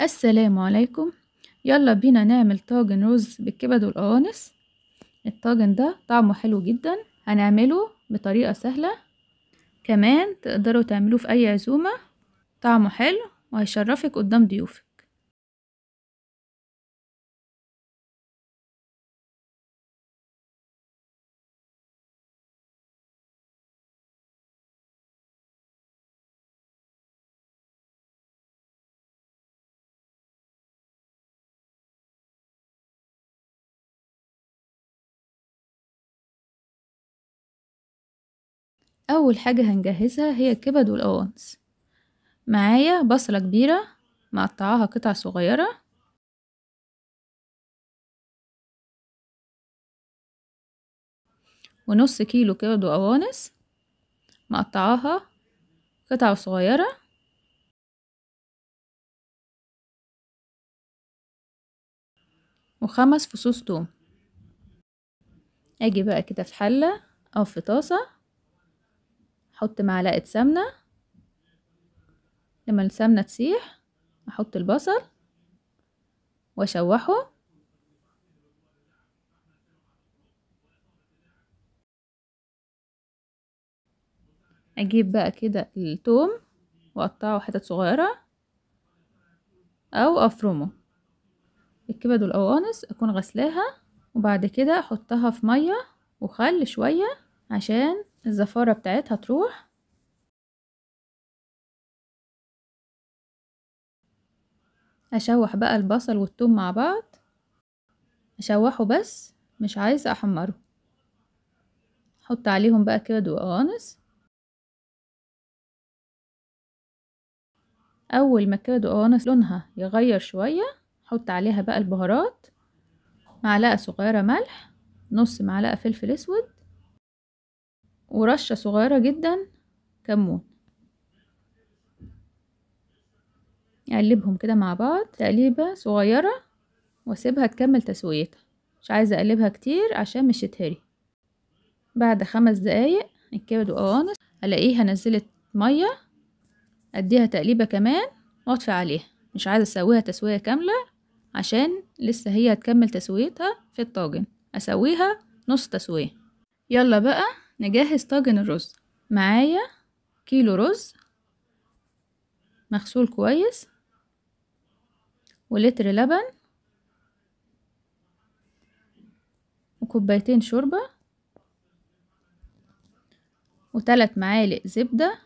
السلام عليكم. يلا بينا نعمل طاجن رز بالكبد والقوانص. الطاجن ده طعمه حلو جدا، هنعمله بطريقة سهلة، كمان تقدروا تعملوه في اي عزومة. طعمه حلو وهيشرفك قدام ضيوفك. اول حاجة هنجهزها هي الكبد والقوانص. معايا بصلة كبيرة مقطعاها قطع صغيرة، ونص كيلو كبد وقوانص مقطعاها قطع صغيرة، وخمس فصوص توم. اجي بقى كده في حلة او في طاسة، احط معلقة سمنة. لما السمنة تسيح احط البصل واشوحه. اجيب بقى كده الثوم واقطعه حتت صغيرة او افرمه. الكبد والقوانص اكون غسلاها، وبعد كده احطها في مية وخل شوية عشان الزفارة بتاعتها تروح. اشوح بقى البصل والثوم مع بعض، اشوحه بس مش عايزة احمره. احط عليهم بقى كبد وقوانص. اول ما الكبد وقوانص لونها يغير شوية احط عليها بقى البهارات. معلقة صغيرة ملح، نص معلقة فلفل اسود، ورشة صغيرة جدا كمون. اقلبهم كده مع بعض تقليبة صغيرة واسيبها تكمل تسويتها. مش عايزة اقلبها كتير عشان مش تتهري. بعد 5 دقايق الكبد وقوانص الاقيها نزلت مية، اديها تقليبة كمان واطفي عليها. مش عايزة اسويها تسوية كاملة عشان لسه هي هتكمل تسويتها في الطاجن، اسويها نص تسوية. يلا بقى نجهز طاجن الرز. معايا كيلو رز مغسول كويس، ولتر لبن، وكوبايتين شوربة، و3 معالق زبدة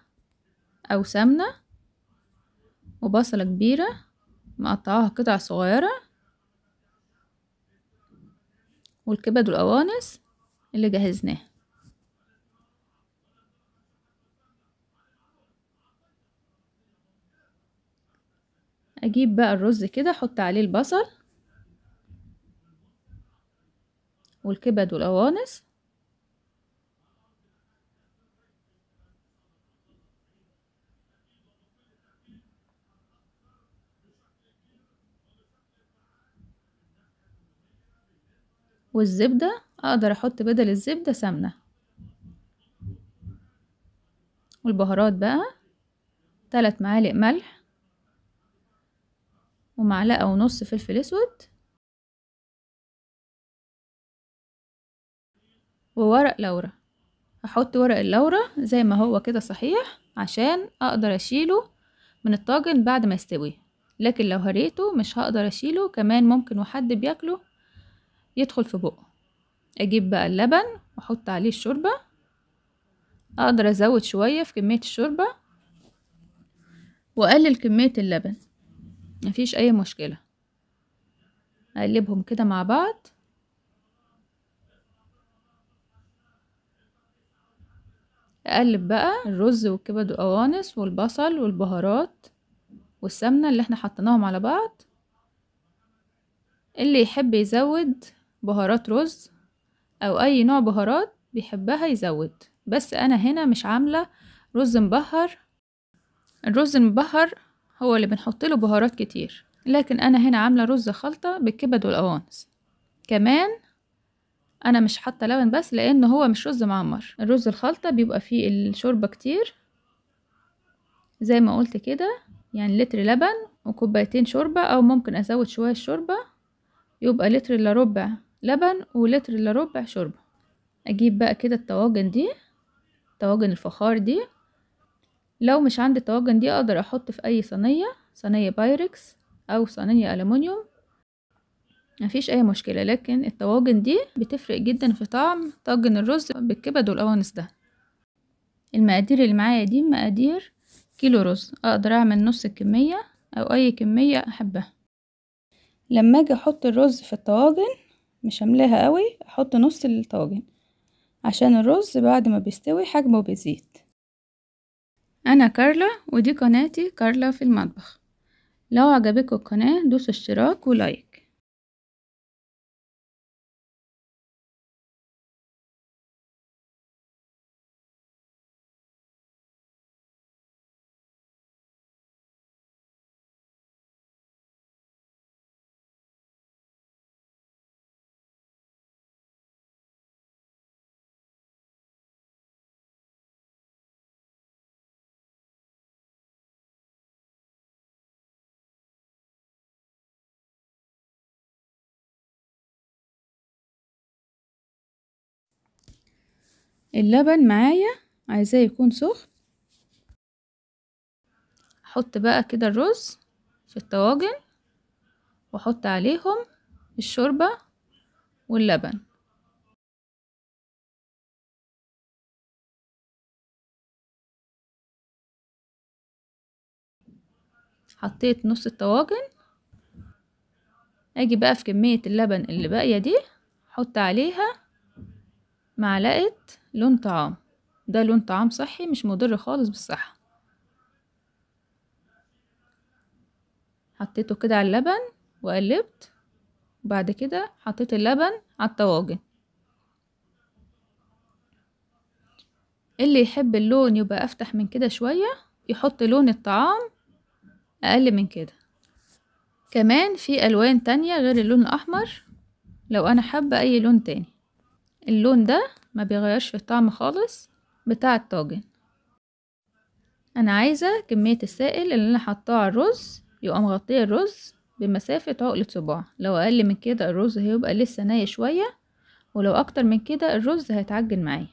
أو سمنة، وبصلة كبيرة مقطعاها قطع صغيرة، والكبد والقوانص اللي جهزناها. أجيب بقى الرز كده أحط عليه البصل والكبد والقوانص، والزبدة أقدر أحط بدل الزبدة سمنة، والبهارات بقى 3 معالق ملح، ومعلقة ونص فلفل اسود، وورق لورا. هحط ورق اللورا زي ما هو كده صحيح عشان اقدر اشيله من الطاجن بعد ما يستوي، لكن لو هريته مش هقدر اشيله، كمان ممكن وحد بياكله يدخل في بقه. اجيب بقى اللبن واحط عليه الشوربة. اقدر ازود شوية في كمية الشوربة واقلل كمية اللبن، مفيش اي مشكلة. اقلبهم كده مع بعض. اقلب بقى الرز والكبد والقوانص والبصل والبهارات والسمنة اللي احنا حطيناهم على بعض. اللي يحب يزود بهارات رز او اي نوع بهارات بيحبها يزود، بس انا هنا مش عاملة رز مبهر. الرز المبهر هو اللي بنحط له بهارات كتير، لكن انا هنا عاملة رز خلطة بالكبد والقوانص. كمان انا مش حاطة لبن بس لان هو مش رز معمر. الرز الخلطة بيبقى فيه الشوربة كتير زي ما قلت كده، يعني لتر لبن وكوبايتين شوربة، او ممكن ازود شوية الشوربة يبقى لتر الا ربع لبن ولتر الا ربع شوربة. اجيب بقى كده الطواجن دي، طواجن الفخار دي. لو مش عندي الطواجن دي اقدر احط في اي صينية، صينية بايركس او صينية ألمونيوم، مفيش اي مشكلة. لكن الطواجن دي بتفرق جدا في طعم طاجن الرز بالكبد والقوانص ده. المقادير اللي معايا دي مقادير كيلو رز، اقدر اعمل نص الكمية او اي كمية احبها. لما اجي احط الرز في الطواجن مش هملاها قوي، احط نص الطاجن عشان الرز بعد ما بيستوي حجمه بيزيد. انا كارلا ودي قناتي كارلا في المطبخ. لو عجبكم القناة دوسوا اشتراك ولايك. اللبن معايا عايزاه يكون سخن. احط بقى كده الرز في الطواجن واحط عليهم الشوربة واللبن. حطيت نص الطواجن، اجي بقى في كمية اللبن اللي باقية دي احط عليها معلقة لون طعام. ده لون طعام صحي مش مضر خالص بالصحة. حطيته كده على اللبن وقلبت، وبعد كده حطيت اللبن على الطواجن. اللي يحب اللون يبقى افتح من كده شوية يحط لون الطعام اقل من كده. كمان في الوان تانية غير اللون الاحمر لو انا حابة اي لون تاني. اللون ده ما بيغيرش في الطعم خالص بتاع الطاجن. انا عايزة كمية السائل اللي انا حطاه على الرز يبقى مغطية الرز بمسافة عقلة صباع. لو اقل من كده الرز هيبقى لسه ناي شوية، ولو اكتر من كده الرز هيتعجن معايا.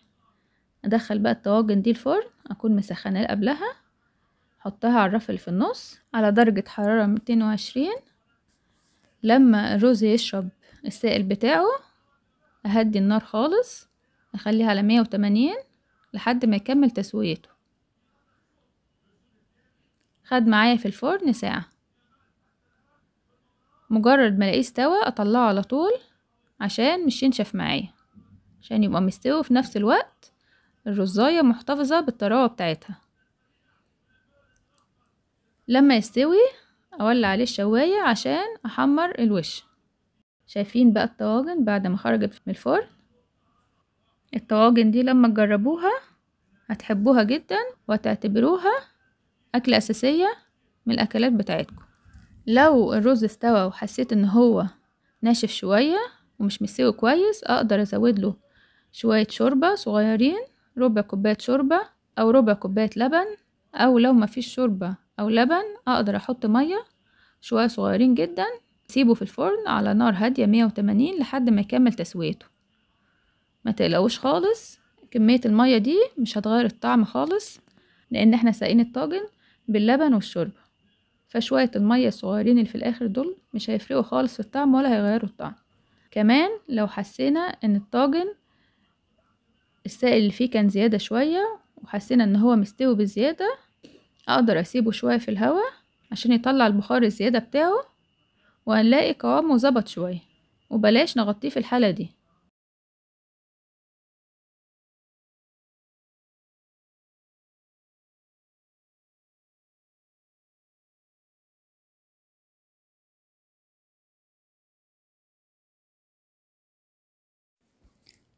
ادخل بقى الطواجن دي الفرن، اكون مسخناه قبلها، احطها على الرف اللي في النص على درجة حرارة 220. لما الرز يشرب السائل بتاعه اهدي النار خالص، اخليها على 180 لحد ما يكمل تسويته. خد معايا في الفرن ساعة. مجرد ما الاقيه استوى اطلعه على طول عشان مش ينشف معايا، عشان يبقى مستوي في نفس الوقت الرزاية محتفظة بالطراوة بتاعتها. لما يستوي اولع عليه الشواية عشان احمر الوش. شايفين بقى الطواجن بعد ما خرجت من الفرن؟ الطواجن دي لما تجربوها هتحبوها جدا وهتعتبروها أكلة أساسية من الأكلات بتاعتكم. لو الرز استوى وحسيت ان هو ناشف شوية ومش مستوي كويس اقدر ازود له شوية شوربة صغيرين، ربع كوباية شوربة او ربع كوباية لبن. او لو مفيش شوربة او لبن اقدر احط مية شوية صغيرين جدا. سيبه في الفرن على نار هادية 180 لحد ما يكمل تسويته. ما تقلقوش خالص، كمية المية دي مش هتغير الطعم خالص لان احنا ساقين الطاجن باللبن والشوربة. فشوية المية الصغيرين اللي في الاخر دول مش هيفرقوا خالص في الطعم ولا هيغيروا الطعم. كمان لو حسينا ان الطاجن السائل اللي فيه كان زيادة شوية وحسينا ان هو مستوي بزيادة اقدر اسيبه شوية في الهواء عشان يطلع البخار الزيادة بتاعه وهنلاقي قوامه ظبط شوية. وبلاش نغطيه في الحالة دي.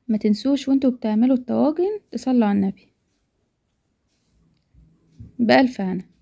ما تنسوش وانتوا بتعملوا الطواجن تصلوا على النبي. بألف هنا.